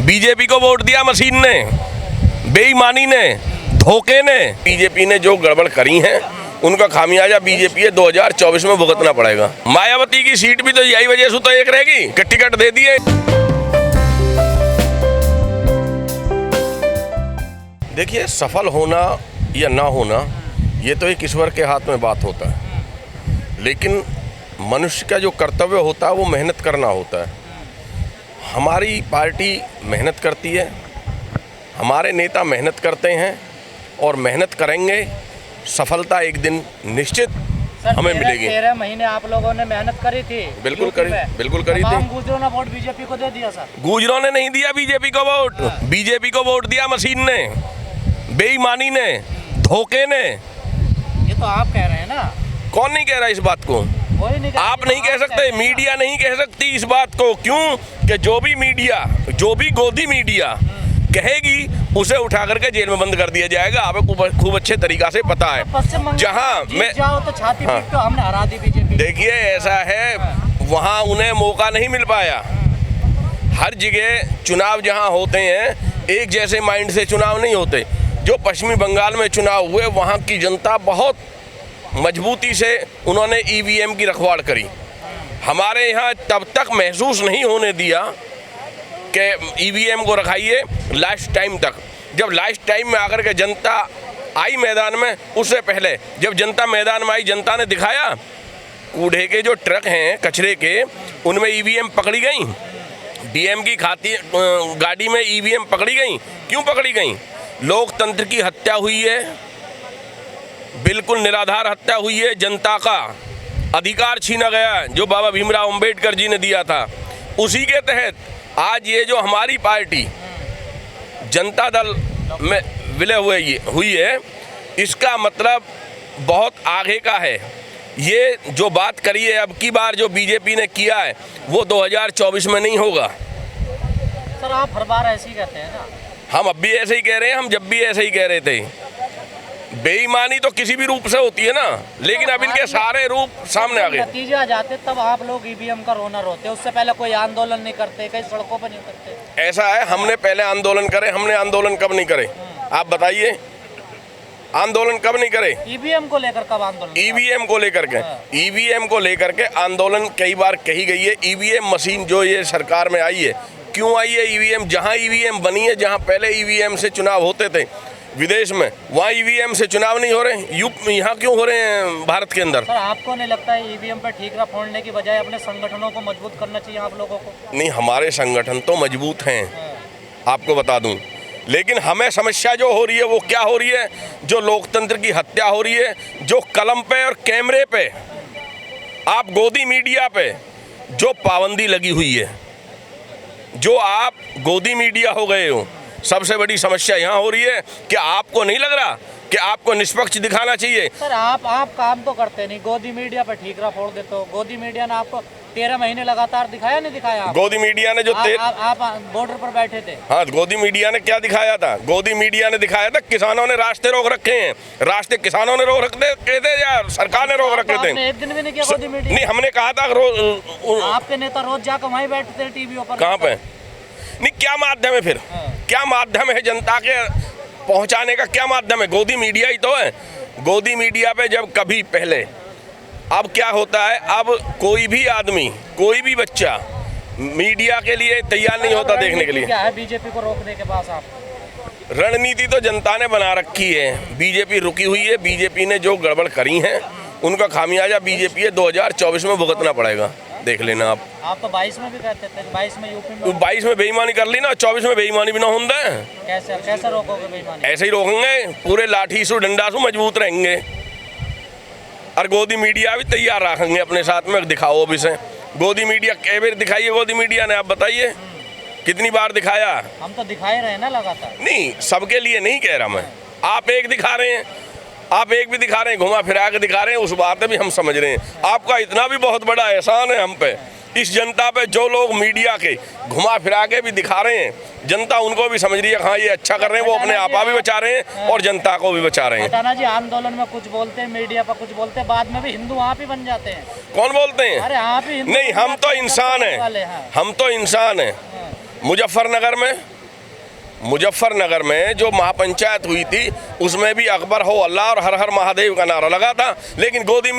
BJP को vote दिया machine ने, बेईमानी ने, धोखे ने। बीजेपी ने जो गड़बड़ करी है उनका खामियाजा बीजेपी 2024 में भुगतना पड़ेगा। मायावती की सीट भी तो यही वजह से तो एक रहेगी कि टिकट दे दिए। देखिए, सफल होना या ना होना ये तो एक ईश्वर के हाथ में बात होता है, लेकिन मनुष्य का जो कर्तव्य होता है वो मेहनत करना होता है। हमारी पार्टी मेहनत करती है, हमारे नेता मेहनत करते हैं और मेहनत करेंगे। सफलता एक दिन निश्चित हमें मिलेगी। 13 महीने आप लोगों ने मेहनत करी थी। बिल्कुल करी थी। गुजरों ने वोट बीजेपी को दे दिया सर। गुजरों ने नहीं दिया बीजेपी को वोट, बीजेपी को वोट दिया मशीन ने, बेईमानी ने, धोखे ने। ये तो आप कह रहे हैं ना। कौन नहीं कह रहा इस बात को? आप नहीं कह सकते, मीडिया नहीं कह सकती इस बात को। क्यों? कि जो भी मीडिया, जो भी गोदी मीडिया कहेगी उसे उठा करके जेल में बंद कर दिया जाएगा। आपको खूब अच्छे तरीका से पता है। जहां मैं जाओ तो छाती पीट तो हमने हरा दी बीजेपी। देखिए, ऐसा है, वहां उन्हें मौका नहीं मिल पाया। हर जगह चुनाव जहां होते हैं एक जैसे माइंड से चुनाव नहीं होते। जो पश्चिमी बंगाल में चुनाव हुए वहां की जनता बहुत मजबूती से उन्होंने ईवीएम की रखवाड़ करी। हमारे यहाँ तब तक महसूस नहीं होने दिया कि ईवीएम को रखाइए लास्ट टाइम तक। जब लास्ट टाइम में आकर के जनता आई मैदान में, उससे पहले जब जनता मैदान में आई, जनता ने दिखाया कूड़े के जो ट्रक हैं कचरे के, उनमें ईवीएम पकड़ी गई। डीएम की गाड़ी में ईवीएम पकड़ी गई। क्यों पकड़ी गई? लोकतंत्र की हत्या हुई है, बिल्कुल निराधार हत्या हुई है। जनता का अधिकार छीना गया जो बाबा भीमराव अंबेडकर जी ने दिया था। उसी के तहत आज ये जो हमारी पार्टी जनता दल में विलय हुई है, इसका मतलब बहुत आगे का है। ये जो बात करी है अब की बार जो बीजेपी ने किया है वो 2024 में नहीं होगा। सर, आप हर बार ऐसे ही कहते हैं ना। हम अब भी ऐसे ही कह रहे हैं, हम जब भी ऐसे ही कह रहे थे। बेईमानी तो किसी भी रूप से होती है ना, लेकिन अब इनके सारे रूप सामने आ गए। नतीजे आ जाते तब आप लोग ईवीएम का रोना रोते, उससे पहले कोई आंदोलन नहीं करते, कई सड़कों पर नहीं करते। ऐसा है, हमने पहले आंदोलन करे। हमने आंदोलन कब नहीं करे आप बताइए? आंदोलन कब नहीं करे? ईवीएम को लेकर कब आंदोलन? ईवीएम को लेकर के, ईवीएम को लेकर के आंदोलन कई बार कही गई है। ईवीएम मशीन जो ये सरकार में आई है, क्यों आई है ईवीएम? जहां ईवीएम बनी है, जहां पहले ईवीएम से चुनाव होते थे विदेश में, वहाँ ईवीएम से चुनाव नहीं हो रहे। यहाँ क्यों हो रहे हैं भारत के अंदर? सर, आपको नहीं लगता है ईवीएम पर ठीकरा फोड़ने की बजाय अपने संगठनों को मजबूत करना चाहिए आप लोगों को? नहीं, हमारे संगठन तो मजबूत हैं, आपको बता दूं, लेकिन हमें समस्या जो हो रही है वो क्या हो रही है? जो लोकतंत्र की हत्या हो रही है, जो कलम पे और कैमरे पे, आप गोदी मीडिया पे जो पाबंदी लगी हुई है, जो आप गोदी मीडिया हो गए हो। सबसे बड़ी समस्या यहाँ हो रही है कि आपको नहीं लग रहा कि आपको निष्पक्ष दिखाना चाहिए? सर, आप काम तो करते नहीं, गोदी मीडिया पर ठीकरा फोड़ देते हो। गोदी मीडिया ने आपको 13 महीने लगातार दिखाया नहीं दिखाया? गोदी मीडिया ने जो आप बॉर्डर पर बैठे थे। हाँ, गोदी मीडिया ने क्या दिखाया था? गोदी मीडिया ने दिखाया था किसानों ने रास्ते रोक रखे हैं। रास्ते किसानों ने रोक रखे थे या सरकार ने रोक रखे थे? एक दिन भी नहीं किया गोदी मीडिया? नहीं, हमने कहा था रोज। आपके नेता रोज जाकर वहीं बैठते थे टीवी पर। कहाँ पे? नहीं, क्या माध्यम है फिर? क्या माध्यम है जनता के पहुंचाने का? क्या माध्यम है? गोदी मीडिया ही तो है। गोदी मीडिया पे जब कभी पहले, अब क्या होता है, अब कोई भी आदमी, कोई भी बच्चा मीडिया के लिए तैयार नहीं होता देखने के लिए। क्या है बीजेपी को रोकने के पास? आप रणनीति तो जनता ने बना रखी है, बीजेपी रुकी हुई है। बीजेपी ने जो गड़बड़ करी है उनका खामियाजा बीजेपी 2024 में भुगतना पड़ेगा। देख लेना आप तो 22 में भी कहते थे, 22 में यूपी में, 22 में बेईमानी कर ली ना, 24 में बेईमानी भी ना होता है। कैसे रोकोगे बेईमानी? ऐसे ही रोकेंगे, पूरे लाठी से डंडा से मजबूत रहेंगे। और गोदी मीडिया भी तैयार रखेंगे अपने साथ में। दिखाओ भी से गोदी मीडिया कई बार दिखाइए गोदी मीडिया ने, आप बताइए कितनी बार दिखाया? हम तो दिखाई रहे हैं ना लगातार। नहीं, सबके लिए नहीं कह रहा मैं। आप एक दिखा रहे हैं, आप एक भी दिखा रहे हैं, घुमा फिरा के दिखा रहे हैं, उस बात भी हम समझ रहे हैं। आपका इतना भी बहुत बड़ा एहसान है हम पे, इस जनता पे। जो लोग मीडिया के घुमा फिरा के भी दिखा रहे हैं, जनता उनको भी समझ रही है हाँ ये अच्छा कर रहे हैं। वो अपने आपा भी बचा रहे हैं और जनता को भी बचा रहे हैं। पटाना जी, आंदोलन में कुछ बोलते हैं, मीडिया पर कुछ बोलते हैं, बाद में भी हिंदू आप ही बन जाते हैं। कौन बोलते हैं? अरे आप ही। नहीं, हम तो इंसान हैं, हम तो इंसान हैं। मुजफ्फरनगर में मुजफ्फरनगर में जो महापंचायत हुई थी उसमें भी अकबर हो अल्लाह और हर हर महादेव का नारा लगा था, लेकिन गोदी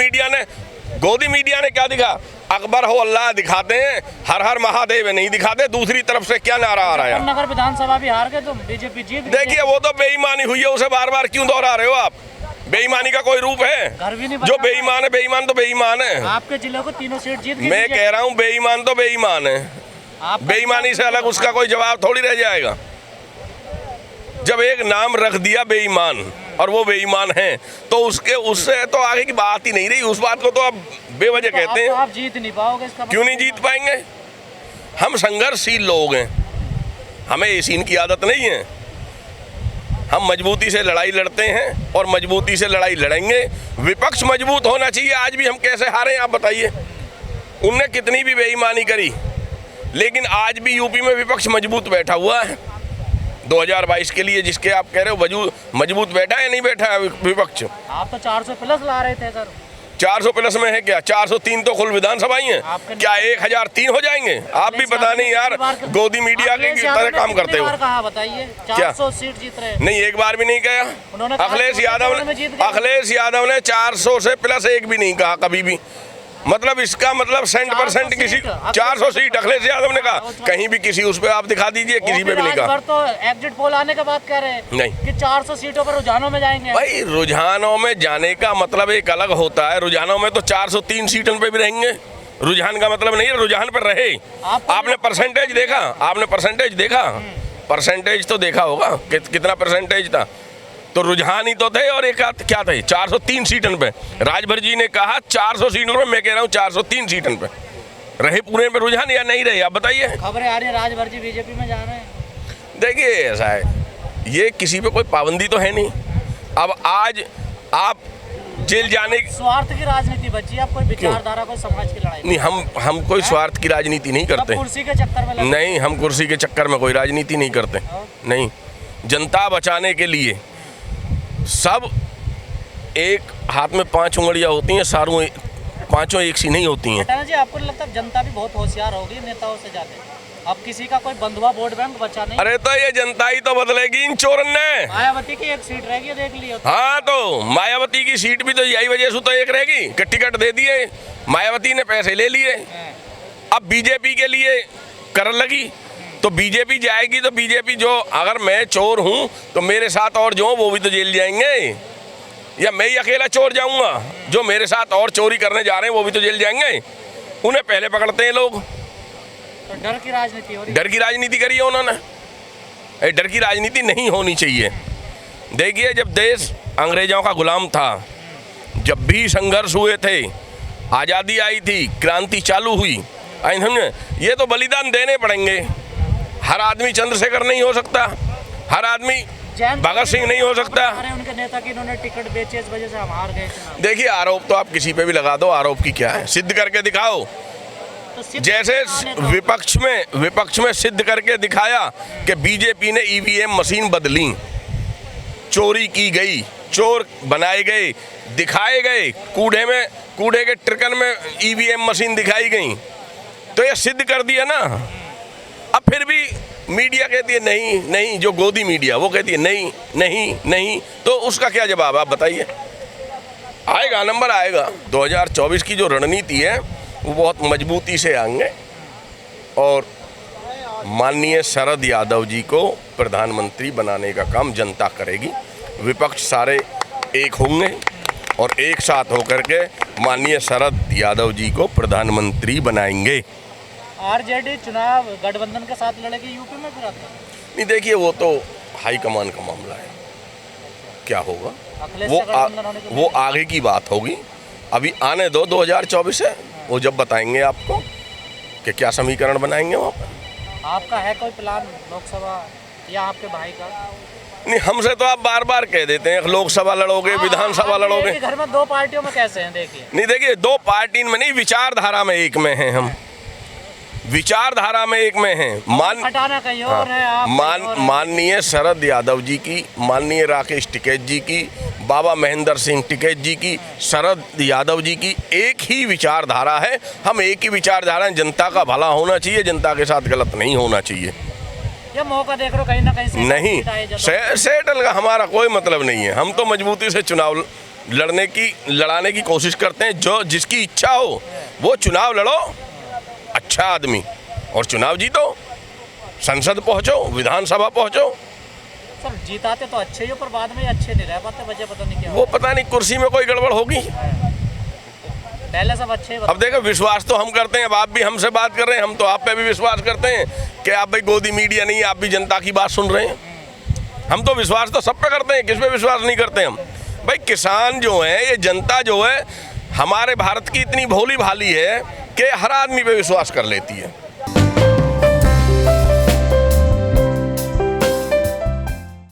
मीडिया ने क्या दिखा? अकबर हो अल्लाह दिखाते हैं, हर हर महादेव नहीं दिखाते। दूसरी तरफ से क्या नारा आ रहा है? नगर विधानसभा भी हार गए तो बीजेपी जीत गई। देखिए वो तो बेईमानी हुई है, उसे बार बार क्यों दोहरा रहे हो आप? बेईमानी का कोई रूप है? घर भी नहीं जो बेईमान है, बेईमान तो बेईमान है। आपके जिले को 3 सीट जीत गई। मैं कह रहा हूँ बेईमान तो बेईमान है, बेईमानी से अलग उसका कोई जवाब थोड़ी रह जाएगा। जब एक नाम रख दिया बेईमान और वो बेईमान हैं तो उससे तो आगे की बात ही नहीं रही। उस बात को तो आप बेवजह कहते हैं। आप जीत नहीं पाओगे इसका? क्यों नहीं जीत पाएंगे? हम संघर्षशील लोग हैं, हमें ऐसी इनकी आदत नहीं है। हम मजबूती से लड़ाई लड़ते हैं और मजबूती से लड़ाई लड़ेंगे। विपक्ष मजबूत होना चाहिए। आज भी हम कैसे हारे आप बताइए? उनने कितनी भी बेईमानी करी, लेकिन आज भी यूपी में विपक्ष मजबूत बैठा हुआ है। 2022 के लिए जिसके आप कह रहे हो मजबूत बैठा है या नहीं बैठा है विपक्ष? आप तो 400 प्लस ला रहे थे सर। 400 प्लस में है क्या? 403 तो कुल विधानसभा ही है। क्या 1003 हो जाएंगे? आप भी पता नहीं यार, गोदी मीडिया की तरह काम करते हो। कहा बताइए? 400 सीट जीत रहे। नहीं, एक बार भी नहीं कहा। अखिलेश यादव ने 400 से प्लस एक भी नहीं कहा कभी भी। मतलब इसका मतलब 100% किसी 400 सीट अखिलेश यादव ने कहा। कहीं भी किसी उस पे आप दिखा दीजिए, किसी पे भी नहीं कहा। तो एग्जिट पोल आने के बाद कह रहे हैं नहीं कि 400 सीटों पर रुझानों में जाएंगे। भाई रुझानों में जाने का मतलब एक अलग होता है। रुझानों में तो 403 सीटों पे भी रहेंगे। रुझान का मतलब नहीं है रुझान पर रहे। आपने परसेंटेज देखा? परसेंटेज तो देखा होगा कितना परसेंटेज था। तो रुझान ही तो थे। और एक क्या थे? 403 सीटों पे। राजभर जी ने कहा 400 सीटों पे, मैं कह रहा हूँ 403 सीटों पे रहे। पूरे पे रुझान या नहीं रहे? आप बताइए। खबरें आ रही है राजभर जी बीजेपी में जा रहे हैं। देखिए ऐसा है, ये किसी पे कोई पाबंदी तो है नहीं। अब आज आप जेल जाने स्वार्थ की राजनीति बची। आप कोई विचारधारा, कोई समाज की लड़ाई नहीं। हम कोई स्वार्थ की राजनीति नहीं करते। कुर्सी के चक्कर में नहीं, हम कुर्सी के चक्कर में कोई राजनीति नहीं करते। नहीं, जनता बचाने के लिए सब एक हाथ में 5 उंगलियां होती हैं, सारों 5 एक सी नहीं होती हैं। जी आपको नहीं लगता जनता भी बहुत होशियार होगी नेताओं से ज्यादा? अब किसी का कोई बंधुआ वोट बैंक बचा नहीं। अरे तो ये जनता ही तो बदलेगी इन चोरन ने। मायावती की एक सीट रहेगी, देख लियो। हाँ तो मायावती की सीट भी तो यही वजह से तो एक रहेगी कि टिकट दे दिए, मायावती ने पैसे ले लिए। अब बीजेपी के लिए कर लगी तो बीजेपी जाएगी। तो बीजेपी जो, अगर मैं चोर हूँ तो मेरे साथ और जो वो भी तो जेल जाएंगे, या मैं ही अकेला चोर जाऊंगा? जो मेरे साथ और चोरी करने जा रहे हैं वो भी तो जेल जाएंगे। उन्हें पहले पकड़ते हैं लोग। तो डर की राजनीति हो रही है। डर की राजनीति करी है उन्होंने। डर की राजनीति नहीं होनी चाहिए। देखिए जब देश अंग्रेजों का गुलाम था, जब भी संघर्ष हुए थे, आज़ादी आई थी, क्रांति चालू हुई, ये तो बलिदान देने पड़ेंगे। हर आदमी चंद्रशेखर नहीं हो सकता, हर आदमी भगत सिंह नहीं हो सकता। उनके नेता की इन्होंने टिकट बेचे, इस वजह से हम हार गए। देखिए आरोप तो आप किसी पे भी लगा दो, आरोप की क्या है? सिद्ध करके दिखाओ। तो जैसे विपक्ष में सिद्ध करके दिखाया कि बीजेपी ने ईवीएम मशीन बदली, चोरी की गई, चोर बनाए गए, दिखाए गए, कूड़े के ट्रकन में ईवीएम मशीन दिखाई गई, तो ये सिद्ध कर दिया ना। अब फिर भी मीडिया कहती है नहीं नहीं, जो गोदी मीडिया वो कहती है नहीं नहीं नहीं, तो उसका क्या जवाब आप बताइए? आएगा, नंबर आएगा। 2024 की जो रणनीति है वो बहुत मजबूती से आएंगे और माननीय शरद यादव जी को प्रधानमंत्री बनाने का काम जनता करेगी। विपक्ष सारे एक होंगे और एक साथ होकर के माननीय शरद यादव जी को प्रधानमंत्री बनाएंगे। आरजेडी चुनाव गठबंधन के साथ लड़ेगी यूपी में फिर आता? नहीं, देखिए वो तो हाईकमान का मामला है, क्या होगा वो आगे की बात होगी। अभी आने दो, 2024 है, वो जब बताएंगे आपको कि क्या समीकरण बनाएंगे वहाँ पर। आपका है कोई प्लान लोकसभा या आपके भाई का? नहीं, हमसे तो आप बार बार कह देते हैं लोकसभा लड़ोगे, विधानसभा लड़ोगे। घर में 2 पार्टियों में कैसे हैं? देखिए नहीं, देखिए 2 पार्टी में नहीं, विचारधारा में एक में हैं हम। विचारधारा में एक में हैं। माननीय शरद यादव जी की, माननीय राकेश टिकैत जी की, बाबा महेंद्र सिंह टिकैत जी की, शरद यादव जी की एक ही विचारधारा है। हम एक ही विचारधारा, जनता का भला होना चाहिए, जनता के साथ गलत नहीं होना चाहिए। या मौका देख रहे हो कहीं ना कहीं से नहीं, जीत आए जब? सेटल का हमारा कोई मतलब नहीं है। हम तो मजबूती से चुनाव लड़ाने की कोशिश करते हैं। जो जिसकी इच्छा हो वो चुनाव लड़ो, अच्छा आदमी, और चुनाव जीतो, संसद पहुंचो, विधानसभा पहुंचो। सर जीताते तो अच्छे ही हो, पर बाद में अच्छे नहीं रह पाते, वजह पता नहीं क्या वो पता नहीं कुर्सी में कोई गड़बड़ होगी। पहले सब अच्छे ही अब देखो, विश्वास तो हम करते हैं। अब आप भी हमसे बात कर रहे हैं, हम तो आप पे भी विश्वास करते हैं कि आप भाई गोदी मीडिया नहीं, आप भी जनता की बात सुन रहे हैं। हम तो विश्वास तो सब पे करते हैं, किस पे विश्वास नहीं करते हम? भाई किसान जो है, ये जनता जो है, हमारे भारत की इतनी भोली भाली है कि हर आदमी पे विश्वास कर लेती है।